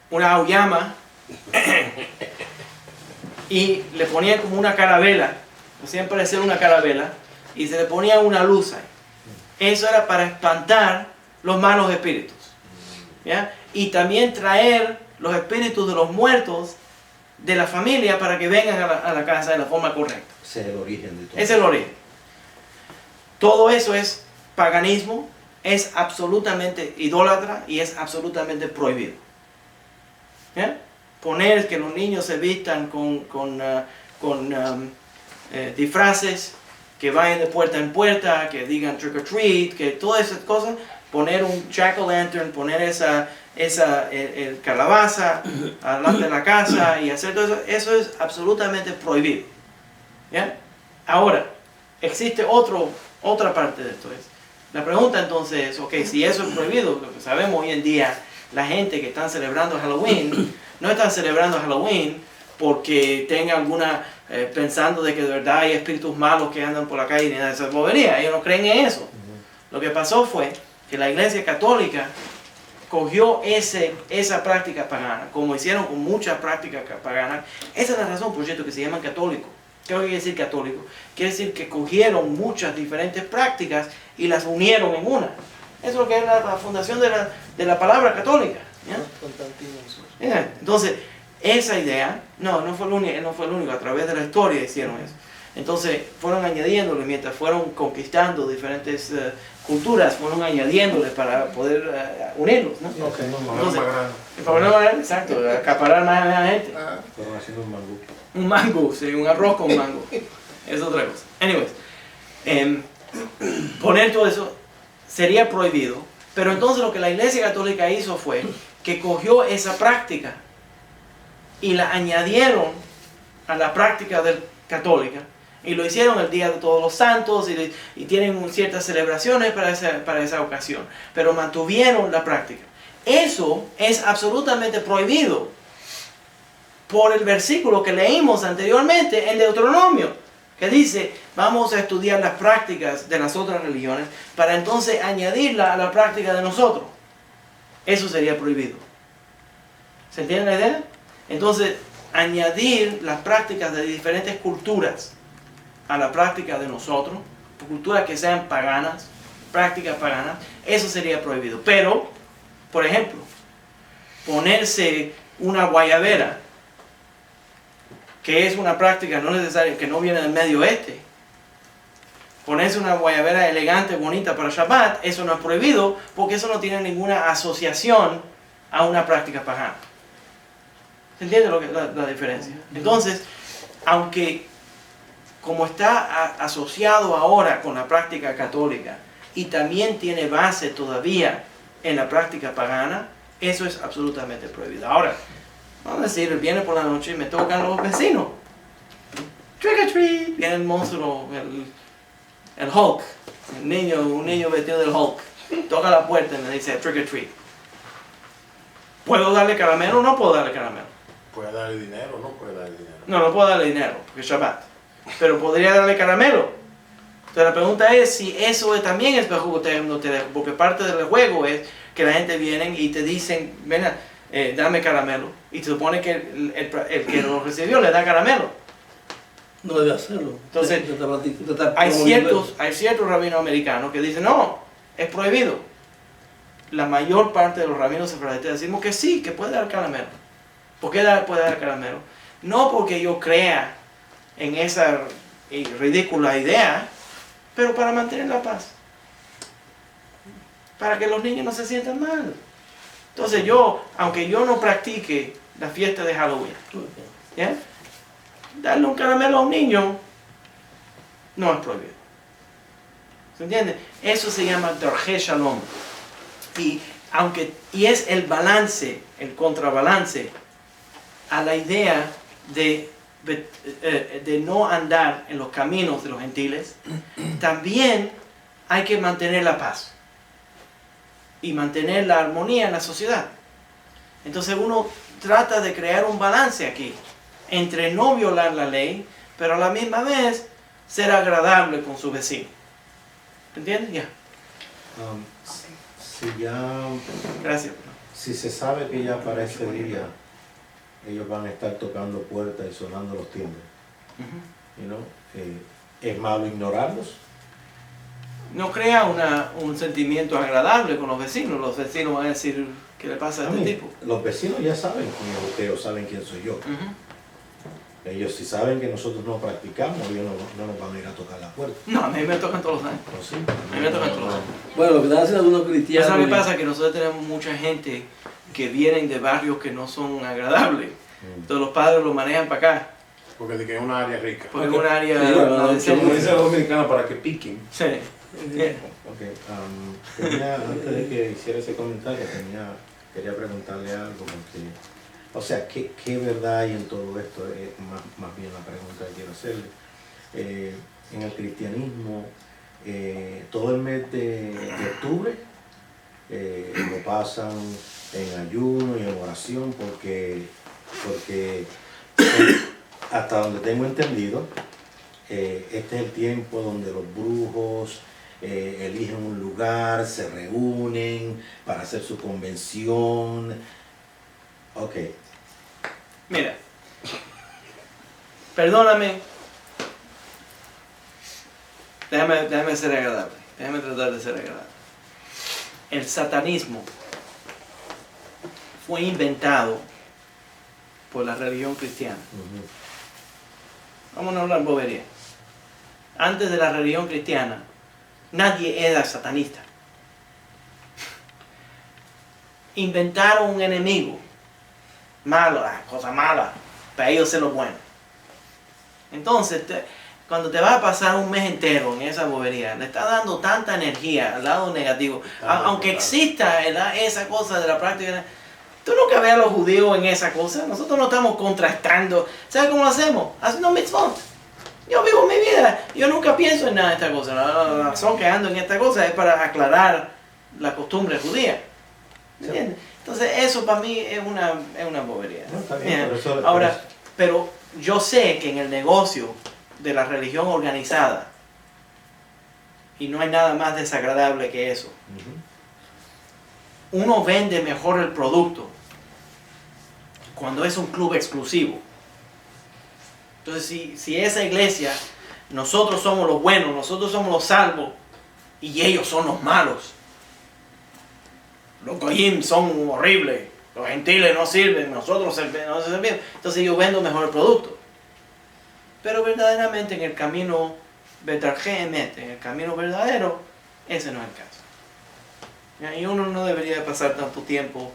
una auyama y le ponían como una carabela, hacían parecer una carabela, y se le ponía una luz ahí. Eso era para espantar los malos espíritus, ¿ya? Y también traer los espíritus de los muertos de la familia para que vengan a la casa de la forma correcta. Ese es el origen de todo. Ese es el origen. Todo eso es paganismo, es absolutamente idólatra y es absolutamente prohibido. ¿Ya? Poner que los niños se vistan con disfraces, que vayan de puerta en puerta, que digan trick or treat, que todas esas cosas, poner un jack-o'-lantern, poner el calabaza delante de la casa y hacer todo eso, eso es absolutamente prohibido. ¿Ya? Ahora, existe otra parte de esto. La pregunta entonces es, ok, si eso es prohibido, lo que sabemos hoy en día, la gente que están celebrando Halloween, no están celebrando Halloween porque tengan alguna, pensando de que de verdad hay espíritus malos que andan por la calle y nada de esa bobería. Ellos no creen en eso. Lo que pasó fue que la Iglesia Católica cogió esa práctica pagana, como hicieron con muchas prácticas paganas. Esa es la razón, por cierto, que se llaman católicos. ¿Qué quiere decir católico? Quiere decir que cogieron muchas diferentes prácticas y las unieron en una. Eso es lo que es la fundación de la palabra católica. ¿Ya? Entonces, esa idea, no fue el único, a través de la historia hicieron eso. Entonces, fueron añadiéndole, mientras fueron conquistando diferentes culturas, fueron añadiéndole para poder unirlos, ¿no? Okay. Entonces, exacto, acaparar más a la gente. Fueron haciendo un mangú. Un mango, sí, un arroz con mango. Es otra cosa. Anyways, poner todo eso sería prohibido. Pero entonces lo que la Iglesia Católica hizo fue que cogió esa práctica y la añadieron a la práctica católica. Y lo hicieron el Día de Todos los Santos y tienen ciertas celebraciones para esa ocasión. Pero mantuvieron la práctica. Eso es absolutamente prohibido por el versículo que leímos anteriormente en Deuteronomio, que dice, vamos a estudiar las prácticas de las otras religiones para entonces añadirla a la práctica de nosotros. Eso sería prohibido. ¿Se entiende la idea? Entonces, añadir las prácticas de diferentes culturas a la práctica de nosotros, culturas que sean paganas, prácticas paganas, eso sería prohibido. Pero, por ejemplo, ponerse una guayabera, que es una práctica no necesaria, que no viene del Medio Oeste. Ponerse una guayabera elegante, bonita para Shabbat, eso no es prohibido, porque eso no tiene ninguna asociación a una práctica pagana. ¿Se entiende la diferencia? Entonces, aunque como está asociado ahora con la práctica católica y también tiene base todavía en la práctica pagana, eso es absolutamente prohibido. Ahora, vamos a decir, viene por la noche y me tocan los vecinos. Trick or treat. Viene el monstruo, el Hulk, un niño vestido del Hulk. Toca la puerta y me dice trick or treat. ¿Puedo darle caramelo o no puedo darle caramelo? ¿Puede darle dinero o no puede darle dinero? No puedo darle dinero, porque es Shabbat. Pero podría darle caramelo. Entonces la pregunta es si eso también es bajo porque parte del juego es que la gente viene y te dicen, ven, dame caramelo. Y se supone que el que lo recibió le da caramelo. No debe hacerlo. Entonces, hay ciertos rabinos americanos que dicen, no, es prohibido. La mayor parte de los rabinos sefardíes decimos que sí, que puede dar caramelo. ¿Por qué puede dar caramelo? No porque yo crea en esa ridícula idea, pero para mantener la paz. Para que los niños no se sientan mal. Entonces aunque yo no practique la fiesta de Halloween, ¿ya? Darle un caramelo a un niño no es prohibido. ¿Se entiende? Eso se llama Darje Shalom. Y es el balance, el contrabalance a la idea de no andar en los caminos de los gentiles. También hay que mantener la paz y mantener la armonía en la sociedad. Entonces uno trata de crear un balance aquí entre no violar la ley, pero a la misma vez ser agradable con su vecino. ¿Entiendes? Ya. Si ya... Gracias. Si se sabe que ya para ese día ellos van a estar tocando puertas y sonando los timbres, you know, ¿es malo ignorarlos? No crea un sentimiento agradable con los vecinos. Los vecinos van a decir, ¿qué le pasa a este tipo? Los vecinos ya saben quién es usted o saben quién soy yo. Ellos si saben que nosotros no practicamos, ellos no nos van a ir a tocar la puerta. No, a mí me tocan todos los años. ¿O sí? A mí me tocan todos los años. Bueno, lo que están haciendo algunos cristianos. ¿Sabes qué pasa? Que nosotros tenemos mucha gente que vienen de barrios que no son agradables. Entonces los padres los manejan para acá. Porque de que es una área rica. Porque es un área Sí, bueno, decente. Como dice la dominicana, para que piquen. Sí. Ok, antes de que hiciera ese comentario, quería preguntarle algo, porque, o sea, ¿qué verdad hay en todo esto? Es más bien la pregunta que quiero hacerle. En el cristianismo, todo el mes de octubre lo pasan en ayuno y en oración, porque hasta donde tengo entendido, este es el tiempo donde los brujos eligen un lugar, se reúnen para hacer su convención. Ok. Mira, perdóname. Déjame ser agradable. Déjame tratar de ser agradable. El satanismo fue inventado por la religión cristiana. Vamos a hablar bobería. Antes de la religión cristiana, nadie era satanista. Inventaron un enemigo malo, cosa mala, para ellos ser lo bueno. Entonces, cuando te vas a pasar un mes entero en esa bobería, le estás dando tanta energía al lado negativo, aunque exista esa cosa de la práctica. Tú nunca ves a los judíos en esa cosa. Nosotros no estamos contrastando. ¿Sabes cómo lo hacemos? Haciendo mitzvot. Yo vivo mi vida. Yo nunca pienso en nada de esta cosa. La razón que ando en esta cosa es para aclarar la costumbre judía. ¿Me entiendes? Entonces eso para mí es una bobería. No, está bien, por eso, Ahora, pero yo sé que en el negocio de la religión organizada, y no hay nada más desagradable que eso, uno vende mejor el producto cuando es un club exclusivo. Entonces, si esa iglesia, nosotros somos los buenos, nosotros somos los salvos, y ellos son los malos. Los goyim son horribles, los gentiles no sirven, nosotros no servimos. Entonces yo vendo mejor el producto. Pero verdaderamente en el camino betargemet, en el camino verdadero, ese no es el caso. Y uno no debería pasar tanto tiempo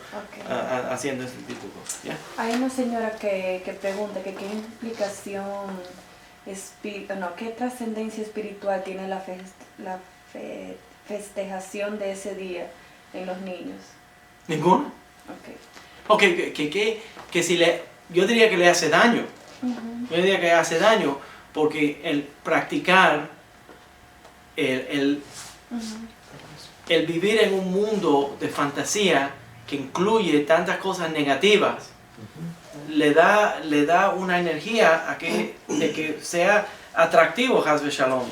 haciendo ese tipo de cosas. ¿Ya? Hay una señora que pregunta que qué implicación, qué trascendencia espiritual tiene la festejación de ese día en los niños. ¿Ninguna? Ok, que si yo diría que le hace daño. Yo diría que hace daño porque el practicar, el vivir en un mundo de fantasía que incluye tantas cosas negativas, le da una energía de que sea atractivo, Haz Shalom,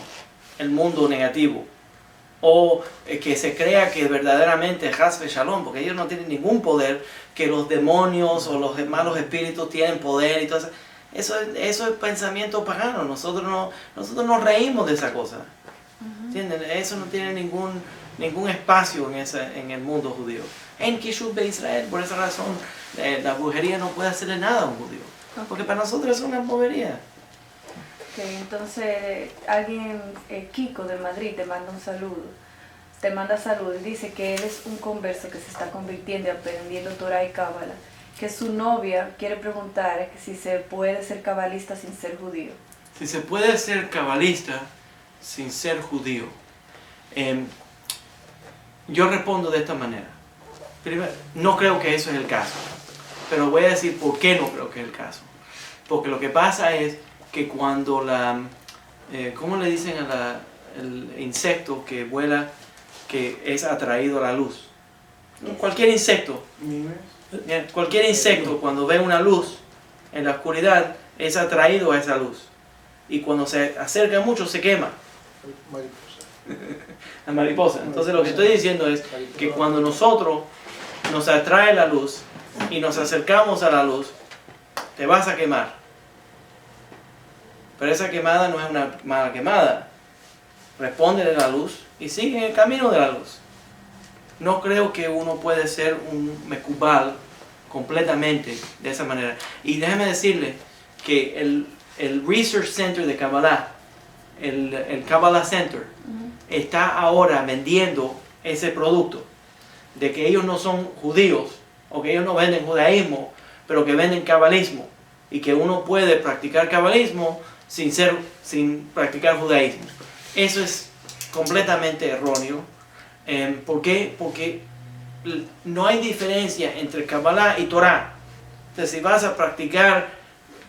el mundo negativo. O que se crea que verdaderamente Haz Shalom, porque ellos no tienen ningún poder, que los demonios o los malos espíritus tienen poder y todo eso. Eso es pensamiento pagano. Nosotros nos reímos de esa cosa. ¿Entienden? Eso no tiene ningún espacio en el mundo judío. En Kishub de Israel, por esa razón, la brujería no puede hacerle nada a un judío. Porque para nosotros es una bobería. Entonces, alguien, Kiko de Madrid, te manda un saludo. Te manda salud y dice que él es un converso que se está convirtiendo y aprendiendo Torah y Cábala. Que su novia quiere preguntar que si se puede ser cabalista sin ser judío. Si se puede ser cabalista sin ser judío. Yo respondo de esta manera. Primero, no creo que eso es el caso. Pero voy a decir por qué no creo que es el caso. Porque lo que pasa es que cuando ¿cómo le dicen el insecto que vuela, que es atraído a la luz? Cualquier insecto. Cualquier insecto cuando ve una luz en la oscuridad es atraído a esa luz. Y cuando se acerca mucho se quema. Mariposa. La mariposa. Entonces lo que estoy diciendo es que cuando nosotros nos atrae la luz y nos acercamos a la luz, te vas a quemar. Pero esa quemada no es una mala quemada. Responde a la luz y sigue en el camino de la luz. No creo que uno puede ser un mecubal completamente de esa manera. Y déjame decirle que el Research Center de Kabbalah, el Kabbalah Center, está ahora vendiendo ese producto de que ellos no son judíos o que ellos no venden judaísmo, pero que venden cabalismo y que uno puede practicar cabalismo sin practicar judaísmo. Eso es completamente erróneo. ¿Por qué? Porque no hay diferencia entre Kabbalah y Torah. Entonces, si vas a practicar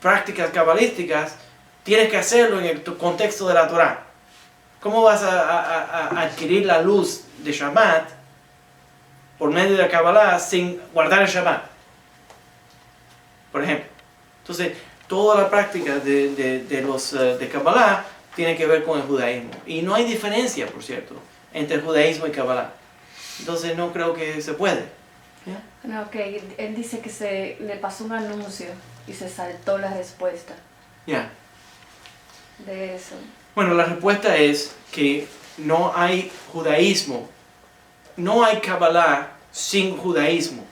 prácticas cabalísticas, tienes que hacerlo en el contexto de la Torah. ¿Cómo vas a adquirir la luz de Shabbat por medio de la Kabbalah sin guardar el Shabbat? Por ejemplo. Entonces, toda la práctica de Kabbalah tiene que ver con el judaísmo. Y no hay diferencia, por cierto, entre el judaísmo y Kabbalah. Entonces, no creo que se puede. ¿Yeah? No, okay. Él dice que le pasó un anuncio y se saltó la respuesta Yeah. de eso. Bueno, la respuesta es que no hay judaísmo, no hay Kabbalah sin judaísmo.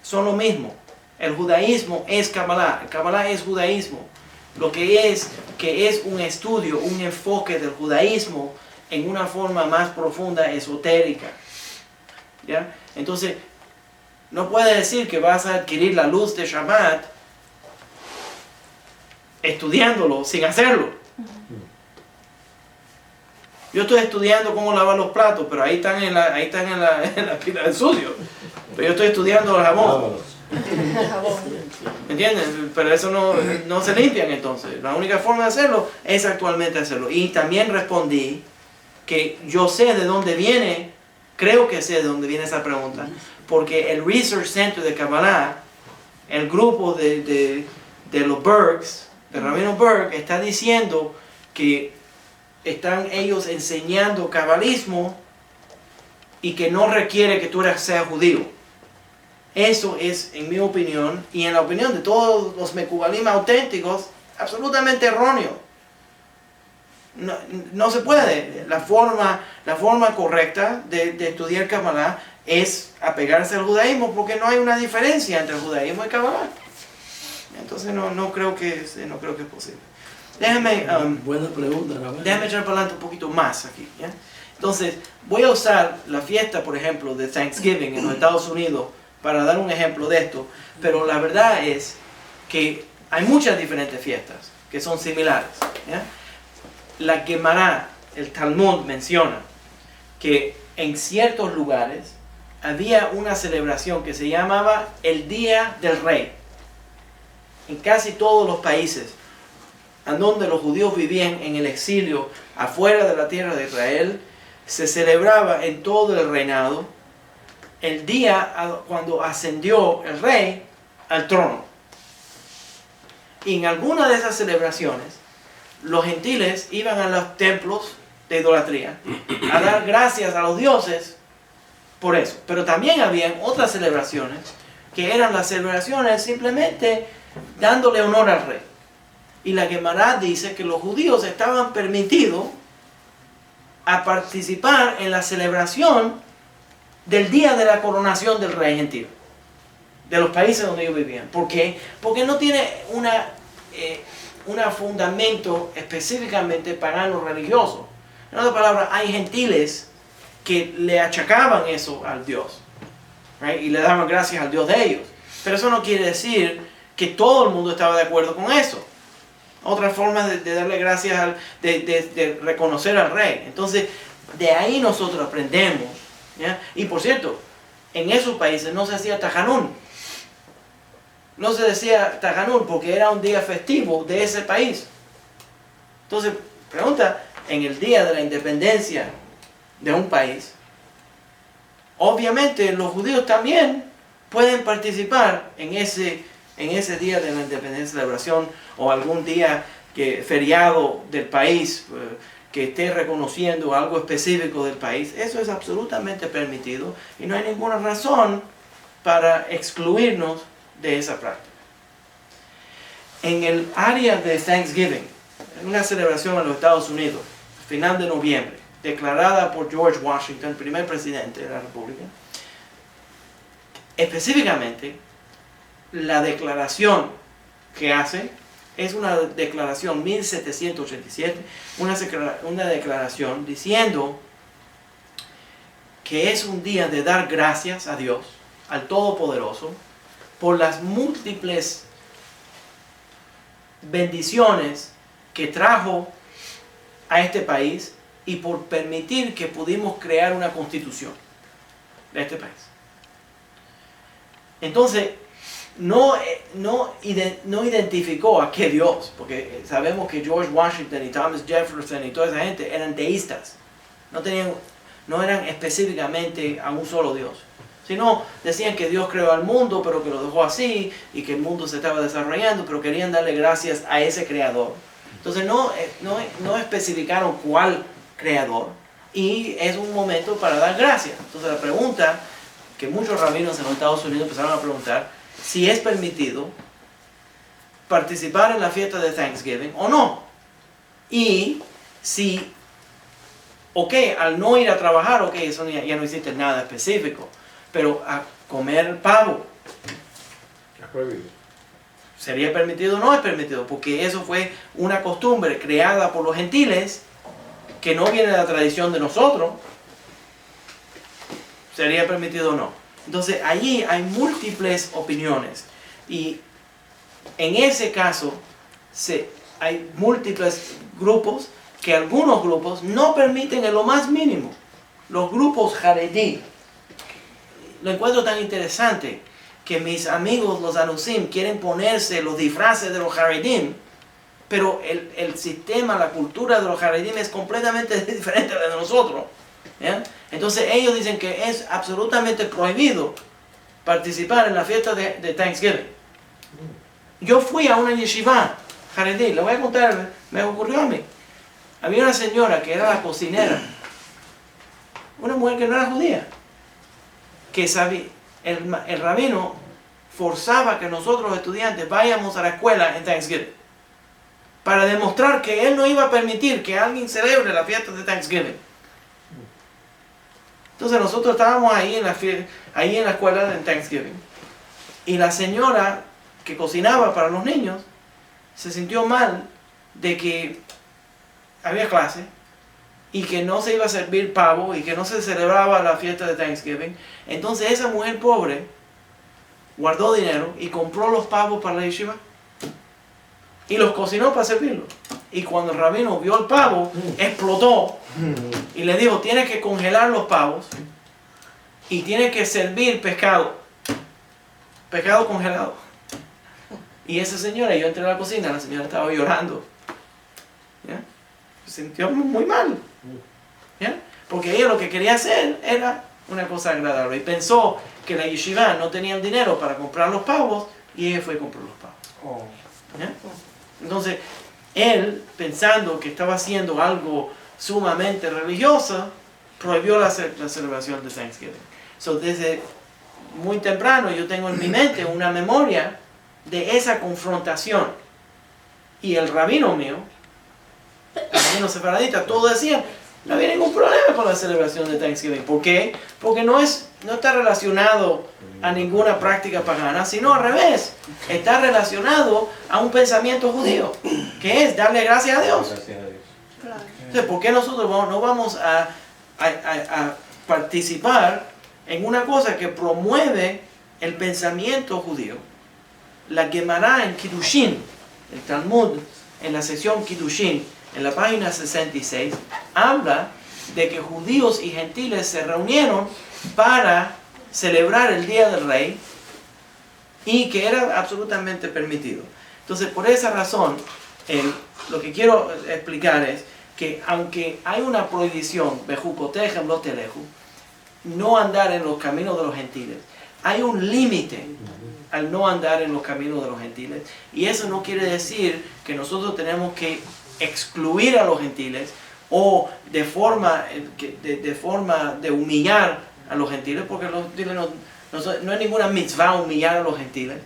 Son lo mismo. El judaísmo es Kabbalah, el Kabbalah es judaísmo. Lo que es un estudio, un enfoque del judaísmo en una forma más profunda, esotérica. ¿Ya? Entonces, no puedes decir que vas a adquirir la luz de Shabbat estudiándolo sin hacerlo. Yo estoy estudiando cómo lavar los platos, pero ahí están en la pila de sucio. Pero yo estoy estudiando el jabón. Lávalos. ¿Me entiendes? Pero eso no se limpian entonces. La única forma de hacerlo es actualmente hacerlo. Y también respondí que yo sé de dónde viene, creo que sé de dónde viene esa pregunta, porque el Research Center de Kabbalah, el grupo de los Bergs, de Rabino Berg, está diciendo que están ellos enseñando cabalismo y que no requiere que tú seas judío. Eso es, en mi opinión, y en la opinión de todos los mekubalim auténticos, absolutamente erróneo. No se puede. La forma correcta de estudiar Kabbalah es apegarse al judaísmo, porque no hay una diferencia entre el judaísmo y Kabbalah. Entonces no creo que es posible. Déjame Buena pregunta, Rafael. Déjame echar para adelante un poquito más aquí. ¿Ya? Entonces, voy a usar la fiesta, por ejemplo, de Thanksgiving en los Estados Unidos para dar un ejemplo de esto. Pero la verdad es que hay muchas diferentes fiestas que son similares. ¿Ya? La Gemara, el Talmud menciona que en ciertos lugares había una celebración que se llamaba el Día del Rey. En casi todos los países en donde los judíos vivían en el exilio afuera de la tierra de Israel, se celebraba en todo el reinado el día cuando ascendió el rey al trono. Y en alguna de esas celebraciones, los gentiles iban a los templos de idolatría a dar gracias a los dioses por eso. Pero también habían otras celebraciones que eran las celebraciones simplemente dándole honor al rey. Y la Gemara dice que los judíos estaban permitidos a participar en la celebración del día de la coronación del rey gentil, de los países donde ellos vivían. ¿Por qué? Porque no tiene un fundamento específicamente pagano religioso. En otras palabras, hay gentiles que le achacaban eso al Dios, right? Y le daban gracias al Dios de ellos. Pero eso no quiere decir que todo el mundo estaba de acuerdo con eso. Otra forma de darle gracias, de reconocer al rey. Entonces, de ahí nosotros aprendemos. ¿Ya? Y por cierto, en esos países no se hacía Tajanún. No se decía Tajanún porque era un día festivo de ese país. Entonces, pregunta, en el día de la independencia de un país, obviamente los judíos también pueden participar en ese día de la independencia, celebración, o algún día feriado del país que esté reconociendo algo específico del país. Eso es absolutamente permitido y no hay ninguna razón para excluirnos de esa práctica. En el área de Thanksgiving, en una celebración en los Estados Unidos, final de noviembre, declarada por George Washington, primer presidente de la República, específicamente, la declaración que hace es una declaración 1787, una declaración diciendo que es un día de dar gracias a Dios, al Todopoderoso, por las múltiples bendiciones que trajo a este país y por permitir que pudimos crear una constitución de este país. Entonces, no identificó a qué Dios, porque sabemos que George Washington y Thomas Jefferson y toda esa gente eran deístas, no eran específicamente a un solo Dios, sino decían que Dios creó al mundo, pero que lo dejó así, y que el mundo se estaba desarrollando, pero querían darle gracias a ese creador. Entonces no especificaron cuál creador, y es un momento para dar gracias. Entonces la pregunta que muchos rabinos en los Estados Unidos empezaron a preguntar, si es permitido participar en la fiesta de Thanksgiving o no. Y si, al no ir a trabajar, eso ya no existe nada específico, pero a comer pavo, Es prohibido. ¿sería permitido o no es permitido? Porque eso fue una costumbre creada por los gentiles que no viene de la tradición de nosotros. ¿Sería permitido o no? Entonces allí hay múltiples opiniones y en ese caso hay múltiples grupos que algunos grupos no permiten en lo más mínimo. Los grupos Haredí, lo encuentro tan interesante que mis amigos los Anusim quieren ponerse los disfraces de los Haredim, pero el sistema, la cultura de los Haredim es completamente diferente de nosotros. ¿Ya? Entonces ellos dicen que es absolutamente prohibido participar en la fiesta de Thanksgiving. Yo fui a una yeshiva Haredí, le voy a contar, me ocurrió a mí. Había una señora que era la cocinera, una mujer que no era judía, que sabía, el rabino forzaba que nosotros los estudiantes vayamos a la escuela en Thanksgiving para demostrar que él no iba a permitir que alguien celebre la fiesta de Thanksgiving. Entonces nosotros estábamos ahí en la escuela de Thanksgiving y la señora que cocinaba para los niños se sintió mal de que había clase y que no se iba a servir pavo y que no se celebraba la fiesta de Thanksgiving. Entonces esa mujer pobre guardó dinero y compró los pavos para la yeshiva y los cocinó para servirlos. Y cuando el rabino vio el pavo, explotó y le dijo, tienes que congelar los pavos y tienes que servir pescado congelado. Y esa señora, yo entré a la cocina, la señora estaba llorando. ¿Ya? Se sintió muy mal. ¿Ya? Porque ella lo que quería hacer era una cosa agradable. Y pensó que la yeshiva no tenía el dinero para comprar los pavos y ella fue y compró los pavos. ¿Ya? Entonces, él, pensando que estaba haciendo algo sumamente religioso, prohibió la celebración de Thanksgiving. So, desde muy temprano yo tengo en mi mente una memoria de esa confrontación. Y el rabino mío, el rabino sefaradita, todos decían, no había ningún problema con la celebración de Thanksgiving. ¿Por qué? Porque no está relacionado a ninguna práctica pagana, sino al revés. Está relacionado a un pensamiento judío, que es darle gracias a Dios. Gracias a Dios. Claro. Entonces, ¿por qué nosotros no vamos a participar en una cosa que promueve el pensamiento judío? La Gemara en Kiddushin, el Talmud, en la sección Kiddushin, en la página 66, habla de que judíos y gentiles se reunieron para celebrar el Día del Rey y que era absolutamente permitido. Entonces, por esa razón, lo que quiero explicar es que aunque hay una prohibición, bejucotejem lo teleju, no andar en los caminos de los gentiles, hay un límite al no andar en los caminos de los gentiles, y eso no quiere decir que nosotros tenemos que excluir a los gentiles o de forma de humillar a los gentiles, porque los gentiles No hay ninguna mitzvah humillar a los gentiles.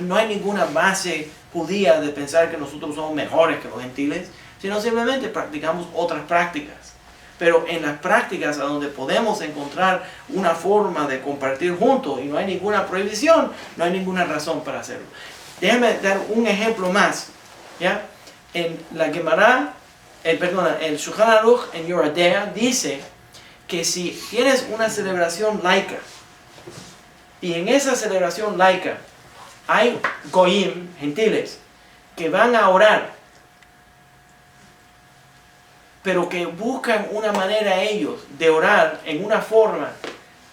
No hay ninguna base judía de pensar que nosotros somos mejores que los gentiles, sino simplemente practicamos otras prácticas. Pero en las prácticas a donde podemos encontrar una forma de compartir juntos y no hay ninguna prohibición, no hay ninguna razón para hacerlo. Déjame dar un ejemplo más. ¿Ya? En la Gemara, el Shulchan Aruch en Yoreh De'ah dice que si tienes una celebración laica y en esa celebración laica hay goyim, gentiles, que van a orar, pero que buscan una manera ellos de orar en una forma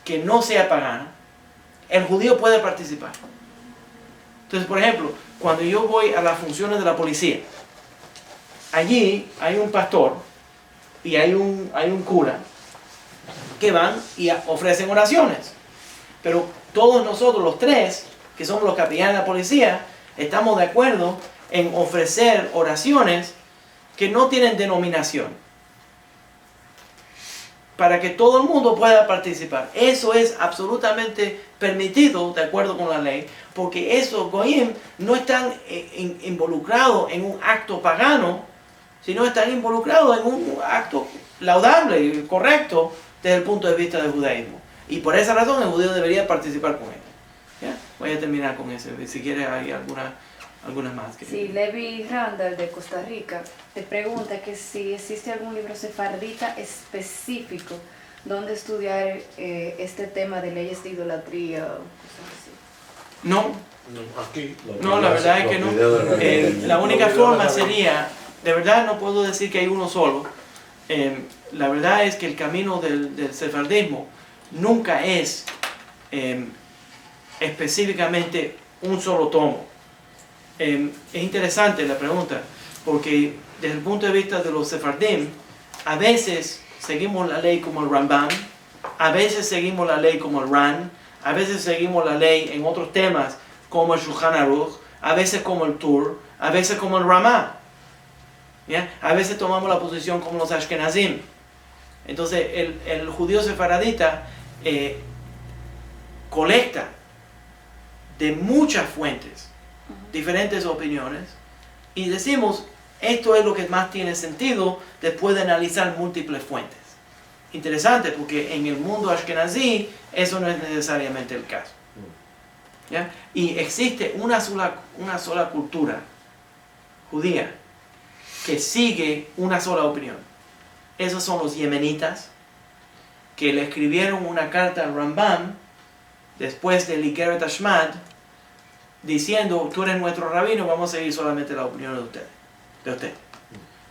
que no sea pagana, el judío puede participar. Entonces, por ejemplo, cuando yo voy a las funciones de la policía, allí hay un pastor y hay un cura que van y ofrecen oraciones. Pero todos nosotros, los tres, que somos los capellanes de la policía, estamos de acuerdo en ofrecer oraciones que no tienen denominación, para que todo el mundo pueda participar. Eso es absolutamente permitido de acuerdo con la ley, porque esos goyim no están involucrados en un acto pagano, sino están involucrados en un acto laudable y correcto desde el punto de vista del judaísmo. Y por esa razón el judío debería participar con él. ¿Ya? Voy a terminar con eso. Si quiere hay algunas más. Sí, Levi Randall de Costa Rica te pregunta que si existe algún libro sefardita específico donde estudiar este tema de leyes de idolatría o cosas así. No, Aquí. no, la verdad es que no. La única forma sería, de verdad no puedo decir que hay uno solo. La verdad es que el camino del sefardismo nunca es específicamente un solo tomo. Es interesante la pregunta, porque desde el punto de vista de los sefardim, a veces seguimos la ley como el Rambam, a veces seguimos la ley como el Ran, a veces seguimos la ley en otros temas como el Shulchan Aruch, a veces como el Tur, a veces como el Ramah. ¿Ya? A veces tomamos la posición como los Ashkenazim. Entonces el judío sefaradita colecta de muchas fuentes diferentes opiniones y decimos esto es lo que más tiene sentido después de analizar múltiples fuentes. Interesante, porque en el mundo ashkenazí eso no es necesariamente el caso. ¿Ya? Y existe una sola cultura judía que sigue una sola opinión. Esos son los yemenitas, que le escribieron una carta al Rambam después del Igeret Ashmad diciendo, tú eres nuestro rabino, vamos a seguir solamente la opinión de usted.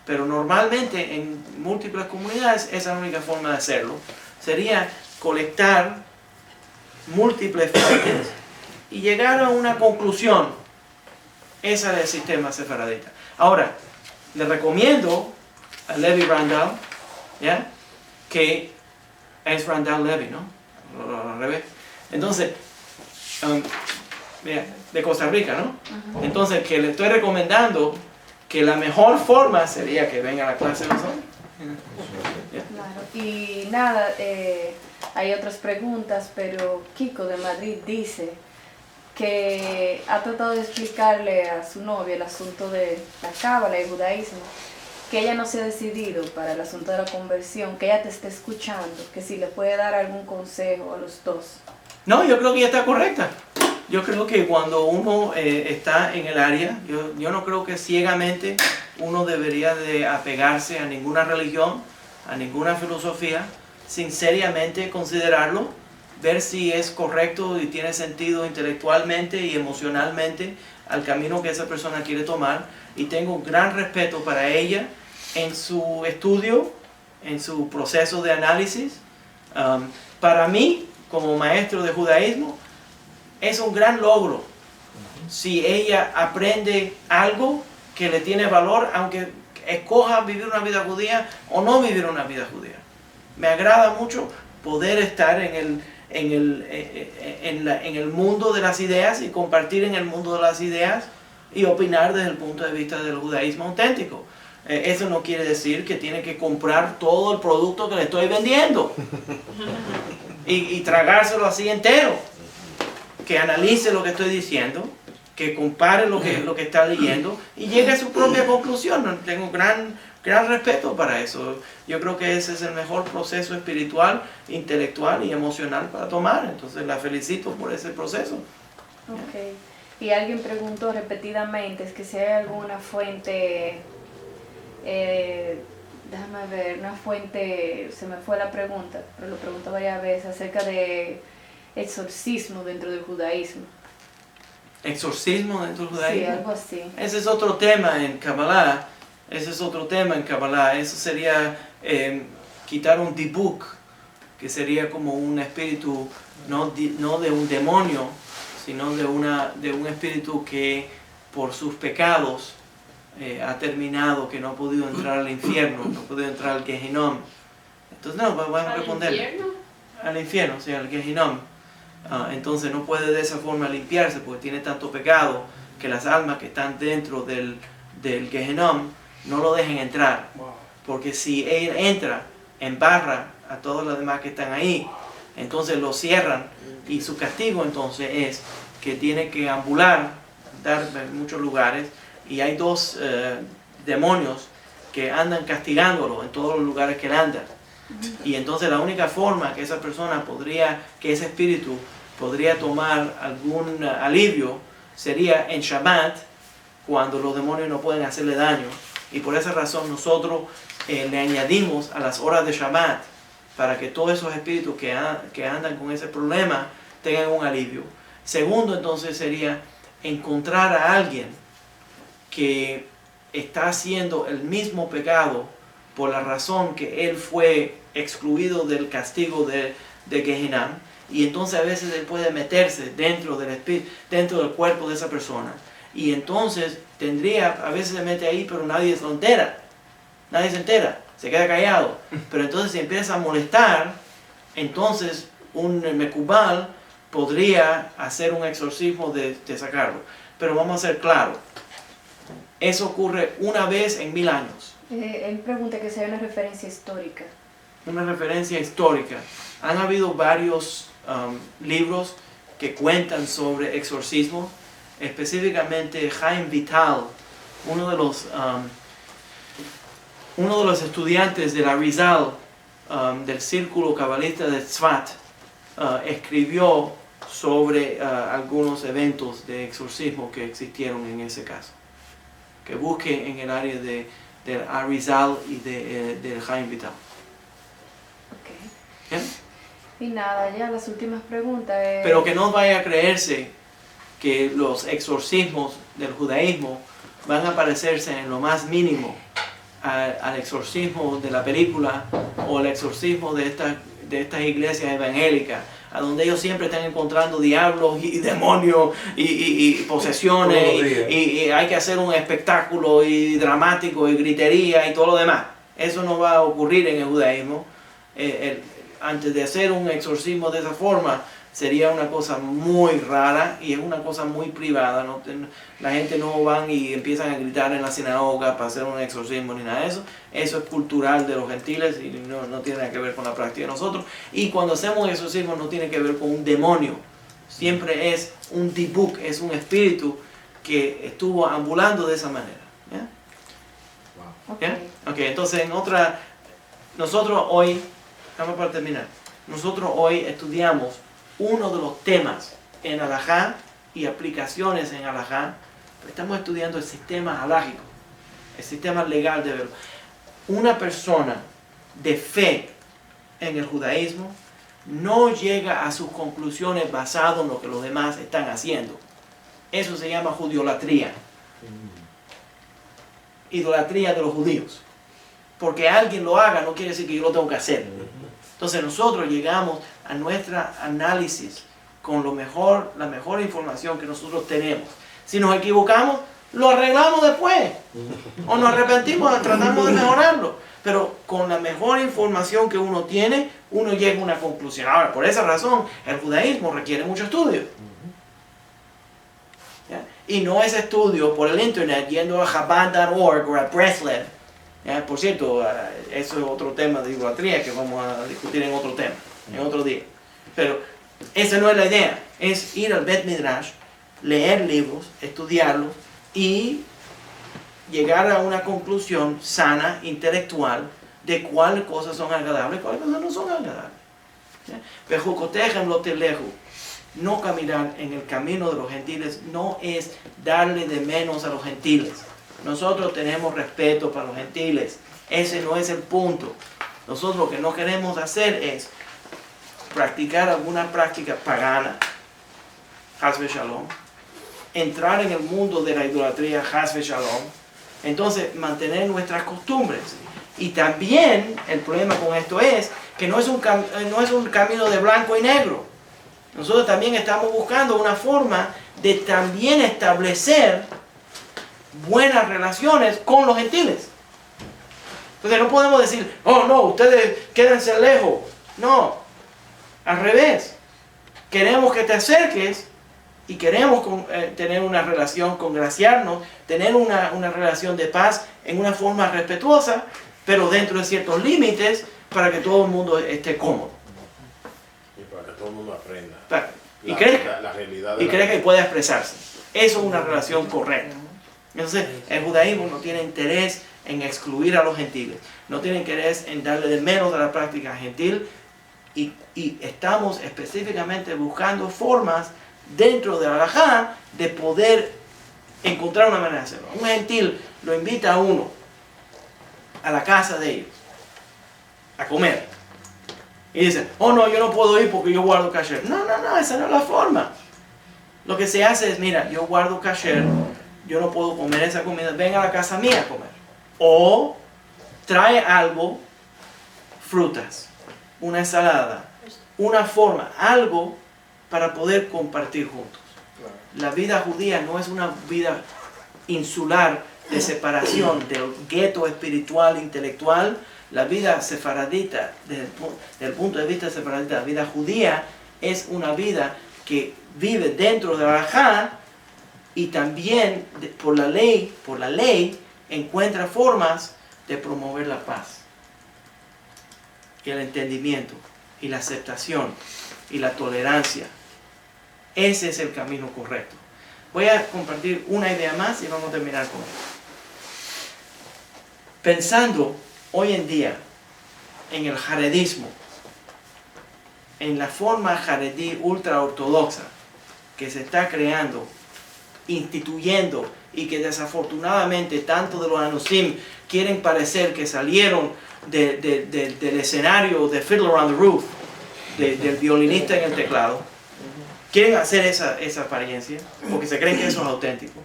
Pero normalmente en múltiples comunidades esa es la única forma de hacerlo. Sería colectar múltiples fuentes y llegar a una conclusión. Ese es el sistema sefaradita. Ahora, le recomiendo a Levi Randall, ¿ya? Que es Randall Levi, ¿no? Al revés. Entonces, de Costa Rica, ¿no? Entonces, que le estoy recomendando que la mejor forma sería que venga a la clase de nosotros. Claro. Y nada, hay otras preguntas, pero Kiko de Madrid dice que ha tratado de explicarle a su novia el asunto de la cábala y el judaísmo, que ella no se ha decidido para el asunto de la conversión, que ella te está escuchando, que si le puede dar algún consejo a los dos. No, yo creo que ella está correcta. Yo creo que cuando uno está en el área, yo no creo que ciegamente uno debería de apegarse a ninguna religión, a ninguna filosofía, sin seriamente considerarlo, ver si es correcto y tiene sentido intelectualmente y emocionalmente al camino que esa persona quiere tomar. Y tengo un gran respeto para ella en su estudio, en su proceso de análisis. Para mí, como maestro de judaísmo, es un gran logro si ella aprende algo que le tiene valor, aunque escoja vivir una vida judía o no vivir una vida judía. Me agrada mucho poder estar en el mundo de las ideas y compartir en el mundo de las ideas y opinar desde el punto de vista del judaísmo auténtico. Eso no quiere decir que tiene que comprar todo el producto que le estoy vendiendo. y tragárselo así entero. Que analice lo que estoy diciendo, que compare lo que está leyendo y llegue a su propia conclusión. Tengo gran respeto para eso. Yo creo que ese es el mejor proceso espiritual, intelectual y emocional para tomar. Entonces la felicito por ese proceso. Okay. Y alguien preguntó repetidamente, es que si hay alguna fuente, déjame ver, una fuente, se me fue la pregunta, pero lo pregunto varias veces, acerca de exorcismo dentro del judaísmo. ¿Exorcismo dentro del judaísmo? Sí, algo así. Ese es otro tema en Kabbalah. Eso sería quitar un dibuk, que sería como un espíritu, no de un demonio, sino de un espíritu que por sus pecados ha terminado, que no ha podido entrar al infierno, no ha podido entrar al Gehinom. Entonces no, vamos a responderle. Al infierno, sí, al Gehinom. Entonces no puede de esa forma limpiarse porque tiene tanto pecado que las almas que están dentro del Gehinom no lo dejen entrar. Porque si él entra, embarra a todos los demás que están ahí, entonces lo cierran y su castigo entonces es que tiene que ambular, dar en muchos lugares, y hay dos demonios que andan castigándolo en todos los lugares que él anda. Y entonces la única forma que esa persona que ese espíritu podría tomar algún alivio sería en Shabbat, cuando los demonios no pueden hacerle daño. Y por esa razón nosotros le añadimos a las horas de Shabbat para que todos esos espíritus que andan con ese problema tengan un alivio. Segundo, entonces, sería encontrar a alguien que está haciendo el mismo pecado por la razón que él fue excluido del castigo de Gehinam, y entonces a veces él puede meterse dentro del cuerpo de esa persona, y entonces a veces se mete ahí, pero nadie se entera, se queda callado, pero entonces si empieza a molestar, entonces un mekubal podría hacer un exorcismo de sacarlo. Pero vamos a ser claros, eso ocurre una vez en 1000 años. Él pregunta que si hay una referencia histórica. Una referencia histórica. Han habido varios libros que cuentan sobre exorcismo, específicamente Chaim Vital, uno de los estudiantes de la Arizal, del círculo cabalista de Tzfat, escribió sobre algunos eventos de exorcismo que existieron en ese caso. Que busquen en el área del Arizal y del Chaim Vital. Okay. ¿Bien? Y nada, ya las últimas preguntas. Pero que no vaya a creerse que los exorcismos del judaísmo van a parecerse en lo más mínimo al exorcismo de la película o el exorcismo de estas iglesias evangélicas, a donde ellos siempre están encontrando diablos y demonios y posesiones y hay que hacer un espectáculo y dramático y gritería y todo lo demás. Eso no va a ocurrir en el judaísmo. Antes de hacer un exorcismo de esa forma sería una cosa muy rara y es una cosa muy privada. La gente no van y empiezan a gritar en la sinagoga para hacer un exorcismo ni nada de eso. Eso es cultural de los gentiles y no tiene nada que ver con la práctica de nosotros. Y cuando hacemos un exorcismo no tiene que ver con un demonio. Siempre es un dibuk, es un espíritu que estuvo ambulando de esa manera. ¿Ya? ¿Ya? Ok, entonces nosotros hoy, vamos para terminar, nosotros hoy estudiamos uno de los temas en halajá y aplicaciones en halajá. Estamos estudiando el sistema halágico, el sistema legal de verlo. Una persona de fe en el judaísmo no llega a sus conclusiones basado en lo que los demás están haciendo. Eso se llama judiolatría. Idolatría de los judíos. Porque alguien lo haga no quiere decir que yo lo tengo que hacer. Entonces nosotros llegamos a nuestro análisis con la mejor información que nosotros tenemos. Si nos equivocamos, lo arreglamos después. O nos arrepentimos, tratamos de mejorarlo. Pero con la mejor información que uno tiene, uno llega a una conclusión. Ahora, por esa razón, el judaísmo requiere mucho estudio. ¿Ya? Y no es estudio por el internet yendo a Chabad.org o a Breslev. Por cierto, eso es otro tema de idolatría que vamos a discutir en otro tema, en otro día. Pero esa no es la idea. Es ir al Bet Midrash, leer libros, estudiarlos y llegar a una conclusión sana, intelectual, de cuáles cosas son agradables y cuáles cosas no son agradables. Bejucotejem lo teleju. No caminar en el camino de los gentiles no es darle de menos a los gentiles. Nosotros tenemos respeto para los gentiles. Ese no es el punto. Nosotros lo que no queremos hacer es practicar alguna práctica pagana, Haz Shalom, entrar en el mundo de la idolatría, Haz Shalom, entonces mantener nuestras costumbres. Y también el problema con esto es que no es un camino de blanco y negro. Nosotros también estamos buscando una forma de también establecer buenas relaciones con los gentiles. Entonces no podemos decir, oh no, ustedes quédense lejos. No, al revés. Queremos que te acerques y queremos tener una relación, congraciarnos, tener una relación de paz en una forma respetuosa, pero dentro de ciertos límites para que todo el mundo esté cómodo. Y para que todo el mundo aprenda. Y crezca. La realidad Y crezca y pueda expresarse. Eso es una relación correcta. Entonces, el judaísmo no tiene interés en excluir a los gentiles. No tiene interés en darle de menos a la práctica gentil. Y estamos específicamente buscando formas dentro de la halajá de poder encontrar una manera de hacerlo. Un gentil lo invita a uno a la casa de ellos a comer y dice, oh no, yo no puedo ir porque yo guardo kasher. No, esa no es la forma. Lo que se hace es, mira, yo guardo kasher, yo no puedo comer esa comida, ven a la casa mía a comer. O trae algo, frutas, una ensalada, una forma, algo para poder compartir juntos. La vida judía no es una vida insular de separación del gueto espiritual, intelectual. La vida sefaradita, desde el punto de vista sefaradita, la vida judía es una vida que vive dentro de la halajá y también por la ley encuentra formas de promover la paz y el entendimiento y la aceptación y la tolerancia. Ese es el camino correcto. Voy a compartir una idea más y vamos a terminar con esto. Pensando hoy en día en el jaredismo, en la forma jaredí ultra ortodoxa que se está creando, instituyendo y que desafortunadamente tanto de los anusim quieren parecer que salieron del escenario de Fiddler on the Roof, del violinista en el teclado. Quieren hacer esa apariencia porque se creen que eso es auténtico.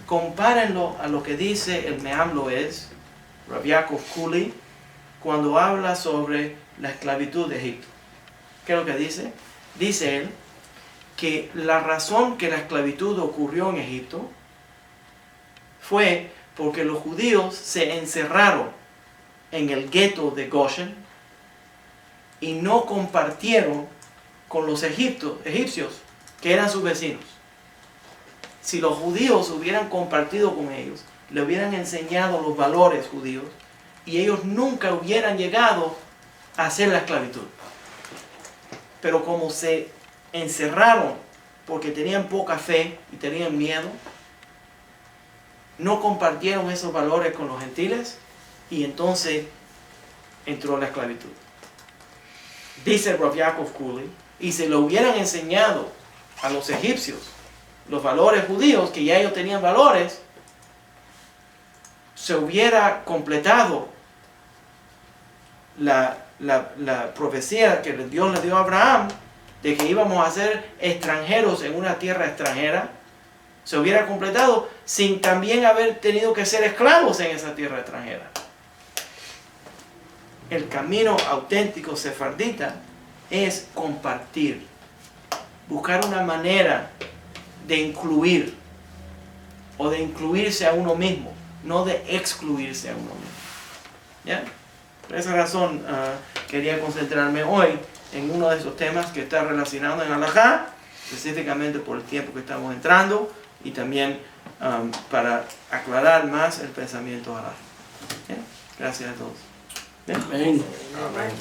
Compárenlo a lo que dice el Me'am Lo'ez, Rav Yaakov Kuli, cuando habla sobre la esclavitud de Egipto. ¿Qué es lo que dice? Dice él que la razón que la esclavitud ocurrió en Egipto fue porque los judíos se encerraron en el gueto de Goshen y no compartieron con los egipcios que eran sus vecinos. Si los judíos hubieran compartido con ellos, le hubieran enseñado los valores judíos y ellos nunca hubieran llegado a hacer la esclavitud. Pero como se encerraron porque tenían poca fe y tenían miedo, no compartieron esos valores con los gentiles y entonces entró la esclavitud. Dice Rav Yaakov Kuli, y si lo hubieran enseñado a los egipcios los valores judíos, que ya ellos tenían valores, se hubiera completado la profecía que Dios le dio a Abraham de que íbamos a ser extranjeros en una tierra extranjera. Se hubiera completado sin también haber tenido que ser esclavos en esa tierra extranjera. El camino auténtico sefardita es compartir, buscar una manera de incluir o de incluirse a uno mismo, no de excluirse a uno mismo. ¿Ya? Por esa razón quería concentrarme hoy en uno de esos temas que está relacionado en Halajá, específicamente por el tiempo que estamos entrando y también para aclarar más el pensamiento halajá. ¿Ya? Gracias a todos. ¿Ya? Amén. Amén.